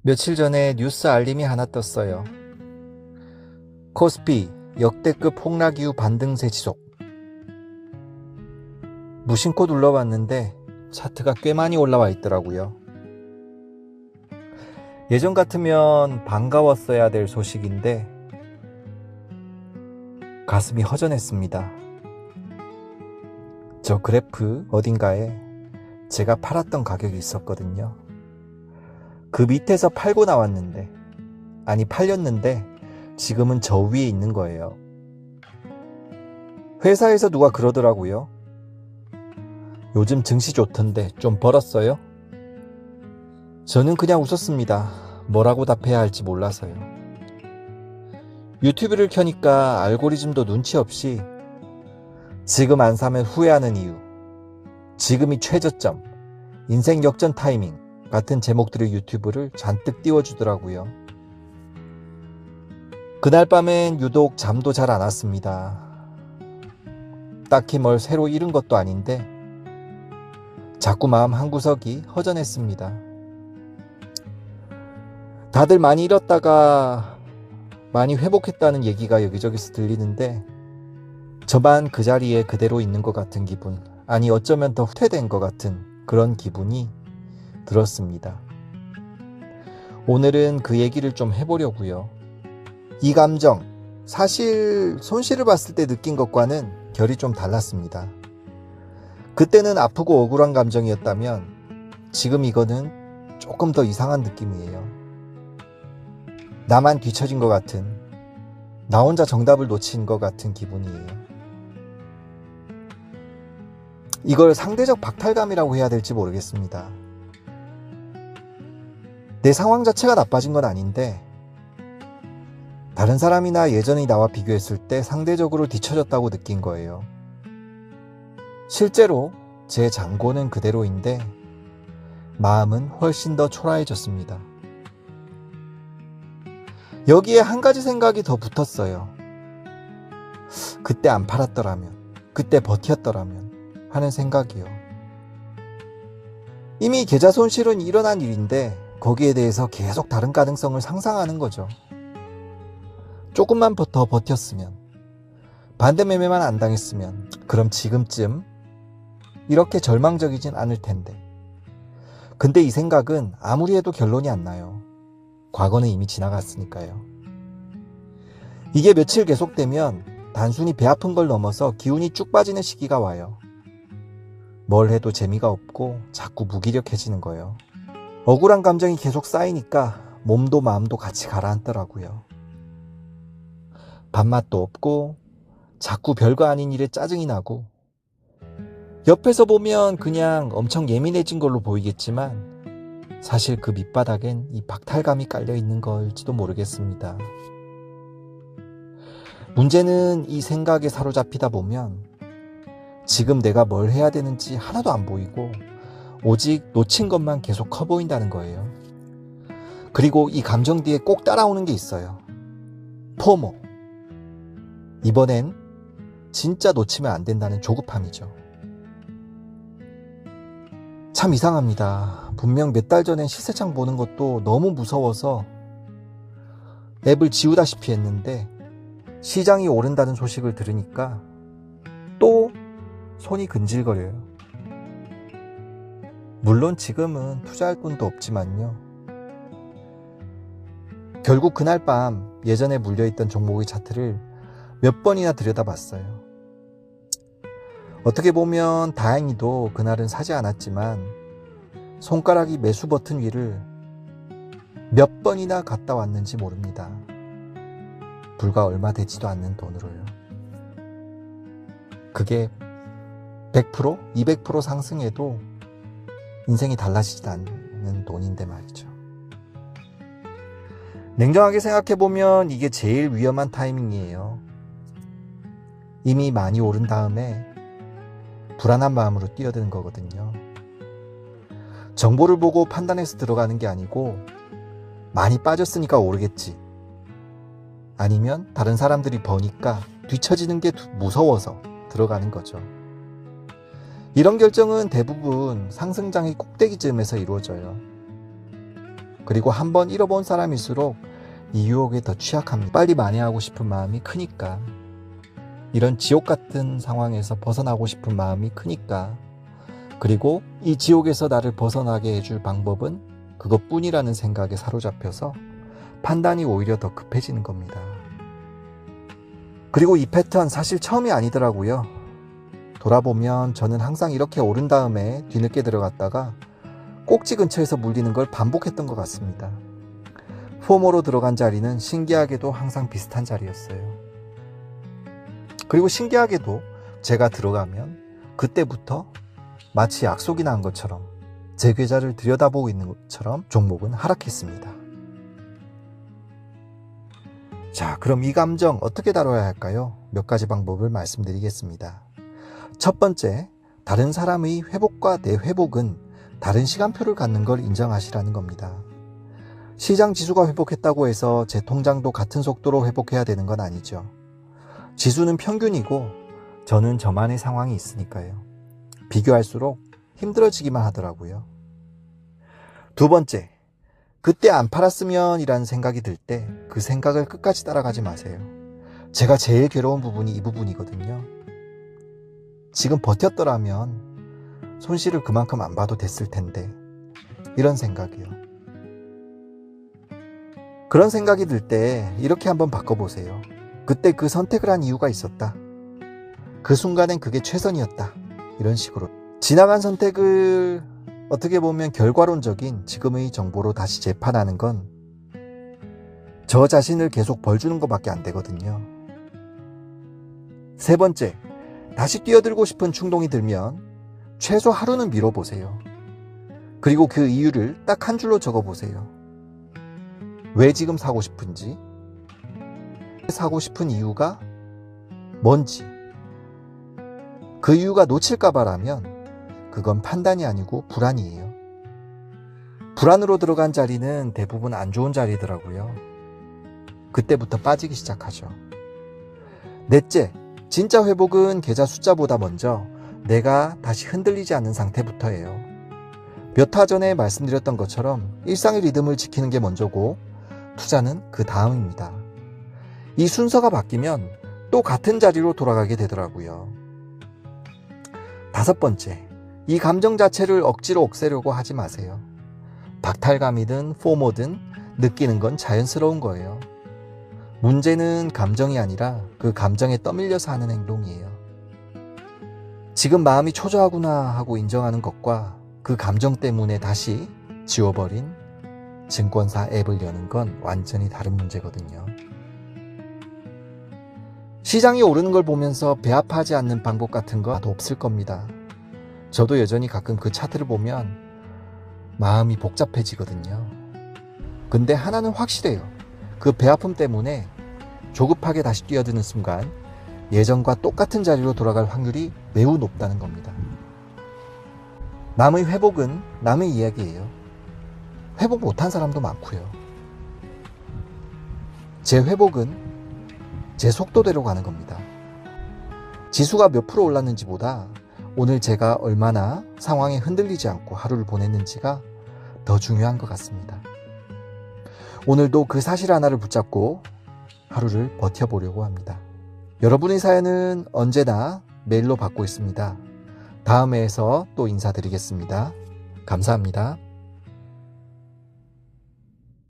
며칠 전에 뉴스 알림이 하나 떴어요. 코스피 역대급 폭락 이후 반등세 지속. 무심코 눌러봤는데 차트가 꽤 많이 올라와 있더라고요. 예전 같으면 반가웠어야 될 소식인데 가슴이 허전했습니다. 저 그래프 어딘가에 제가 팔았던 가격이 있었거든요. 그 밑에서 팔고 나왔는데, 아니 팔렸는데 지금은 저 위에 있는 거예요. 회사에서 누가 그러더라고요. 요즘 증시 좋던데 좀 벌었어요? 저는 그냥 웃었습니다. 뭐라고 답해야 할지 몰라서요. 유튜브를 켜니까 알고리즘도 눈치 없이 지금 안 사면 후회하는 이유, 지금이 최저점, 인생 역전 타이밍 같은 제목들의 유튜브를 잔뜩 띄워주더라고요. 그날 밤엔 유독 잠도 잘 안 왔습니다. 딱히 뭘 새로 잃은 것도 아닌데 자꾸 마음 한구석이 허전했습니다. 다들 많이 잃었다가 많이 회복했다는 얘기가 여기저기서 들리는데 저만 그 자리에 그대로 있는 것 같은 기분, 아니 어쩌면 더 후퇴된 것 같은 그런 기분이 들었습니다. 오늘은 그 얘기를 좀 해보려고요. 이 감정, 사실 손실을 봤을 때 느낀 것과는 결이 좀 달랐습니다. 그때는 아프고 억울한 감정이었다면 지금 이거는 조금 더 이상한 느낌이에요. 나만 뒤처진 것 같은, 나 혼자 정답을 놓친 것 같은 기분이에요. 이걸 상대적 박탈감이라고 해야 될지 모르겠습니다. 내 상황 자체가 나빠진 건 아닌데 다른 사람이나 예전의 나와 비교했을 때 상대적으로 뒤처졌다고 느낀 거예요. 실제로 제 잔고는 그대로인데 마음은 훨씬 더 초라해졌습니다. 여기에 한 가지 생각이 더 붙었어요. 그때 안 팔았더라면, 그때 버텼더라면 하는 생각이요. 이미 계좌 손실은 일어난 일인데 거기에 대해서 계속 다른 가능성을 상상하는 거죠. 조금만 더 버텼으면, 반대 매매만 안 당했으면, 그럼 지금쯤 이렇게 절망적이진 않을 텐데. 근데 이 생각은 아무리 해도 결론이 안 나요. 과거는 이미 지나갔으니까요. 이게 며칠 계속되면 단순히 배 아픈 걸 넘어서 기운이 쭉 빠지는 시기가 와요. 뭘 해도 재미가 없고 자꾸 무기력해지는 거예요. 억울한 감정이 계속 쌓이니까 몸도 마음도 같이 가라앉더라고요. 밥맛도 없고 자꾸 별거 아닌 일에 짜증이 나고, 옆에서 보면 그냥 엄청 예민해진 걸로 보이겠지만 사실 그 밑바닥엔 이 박탈감이 깔려 있는 걸지도 모르겠습니다. 문제는 이 생각에 사로잡히다 보면 지금 내가 뭘 해야 되는지 하나도 안 보이고 오직 놓친 것만 계속 커 보인다는 거예요. 그리고 이 감정 뒤에 꼭 따라오는 게 있어요. 포모. 이번엔 진짜 놓치면 안 된다는 조급함이죠. 참 이상합니다. 분명 몇 달 전엔 시세창 보는 것도 너무 무서워서 앱을 지우다시피 했는데 시장이 오른다는 소식을 들으니까 또 손이 근질거려요. 물론 지금은 투자할 돈도 없지만요. 결국 그날 밤 예전에 물려있던 종목의 차트를 몇 번이나 들여다봤어요. 어떻게 보면 다행히도 그날은 사지 않았지만 손가락이 매수 버튼 위를 몇 번이나 갔다 왔는지 모릅니다. 불과 얼마 되지도 않는 돈으로요. 그게 100%, 200% 상승해도 인생이 달라지지 않는 돈인데 말이죠. 냉정하게 생각해보면 이게 제일 위험한 타이밍이에요. 이미 많이 오른 다음에 불안한 마음으로 뛰어드는 거거든요. 정보를 보고 판단해서 들어가는 게 아니고 많이 빠졌으니까 오르겠지, 아니면 다른 사람들이 버니까 뒤처지는 게 무서워서 들어가는 거죠. 이런 결정은 대부분 상승장의 꼭대기쯤에서 이루어져요. 그리고 한번 잃어본 사람일수록 이 유혹에 더 취약합니다. 빨리 만회하고 싶은 마음이 크니까. 이런 지옥 같은 상황에서 벗어나고 싶은 마음이 크니까. 그리고 이 지옥에서 나를 벗어나게 해줄 방법은 그것뿐이라는 생각에 사로잡혀서 판단이 오히려 더 급해지는 겁니다. 그리고 이 패턴 사실 처음이 아니더라고요. 돌아보면 저는 항상 이렇게 오른 다음에 뒤늦게 들어갔다가 꼭지 근처에서 물리는 걸 반복했던 것 같습니다. 포모로 들어간 자리는 신기하게도 항상 비슷한 자리였어요. 그리고 신기하게도 제가 들어가면 그때부터 마치 약속이 난 것처럼 제 계좌를 들여다보고 있는 것처럼 종목은 하락했습니다. 자, 그럼 이 감정 어떻게 다뤄야 할까요? 몇 가지 방법을 말씀드리겠습니다. 첫 번째, 다른 사람의 회복과 내 회복은 다른 시간표를 갖는 걸 인정하시라는 겁니다. 시장 지수가 회복했다고 해서 제 통장도 같은 속도로 회복해야 되는 건 아니죠. 지수는 평균이고 저는 저만의 상황이 있으니까요. 비교할수록 힘들어지기만 하더라고요. 두 번째, 그때 안 팔았으면 이라는 생각이 들 때 그 생각을 끝까지 따라가지 마세요. 제가 제일 괴로운 부분이 이 부분이거든요. 지금 버텼더라면 손실을 그만큼 안 봐도 됐을 텐데, 이런 생각이요. 그런 생각이 들 때 이렇게 한번 바꿔보세요. 그때 그 선택을 한 이유가 있었다. 그 순간엔 그게 최선이었다. 이런 식으로 지나간 선택을 어떻게 보면 결과론적인 지금의 정보로 다시 재판하는 건 저 자신을 계속 벌 주는 것밖에 안 되거든요. 세 번째, 다시 뛰어들고 싶은 충동이 들면 최소 하루는 미뤄보세요. 그리고 그 이유를 딱 한 줄로 적어보세요. 왜 지금 사고 싶은지, 사고 싶은 이유가 뭔지. 그 이유가 놓칠까봐라면 그건 판단이 아니고 불안이에요. 불안으로 들어간 자리는 대부분 안 좋은 자리더라고요. 그때부터 빠지기 시작하죠. 넷째, 진짜 회복은 계좌 숫자보다 먼저 내가 다시 흔들리지 않는 상태부터예요. 몇 화 전에 말씀드렸던 것처럼 일상의 리듬을 지키는 게 먼저고 투자는 그 다음입니다. 이 순서가 바뀌면 또 같은 자리로 돌아가게 되더라고요. 다섯 번째, 이 감정 자체를 억지로 없애려고 하지 마세요. 박탈감이든 포모든 느끼는 건 자연스러운 거예요. 문제는 감정이 아니라 그 감정에 떠밀려서 하는 행동이에요. 지금 마음이 초조하구나 하고 인정하는 것과 그 감정 때문에 다시 지워버린 증권사 앱을 여는 건 완전히 다른 문제거든요. 시장이 오르는 걸 보면서 배 아파하지 않는 방법 같은 거 나도 없을 겁니다. 저도 여전히 가끔 그 차트를 보면 마음이 복잡해지거든요. 근데 하나는 확실해요. 그 배 아픔 때문에 조급하게 다시 뛰어드는 순간 예전과 똑같은 자리로 돌아갈 확률이 매우 높다는 겁니다. 남의 회복은 남의 이야기예요. 회복 못한 사람도 많고요. 제 회복은 제 속도대로 가는 겁니다. 지수가 몇 프로 올랐는지보다 오늘 제가 얼마나 상황에 흔들리지 않고 하루를 보냈는지가 더 중요한 것 같습니다. 오늘도 그 사실 하나를 붙잡고 하루를 버텨보려고 합니다. 여러분의 사연은 언제나 메일로 받고 있습니다. 다음 회에서 또 인사드리겠습니다. 감사합니다.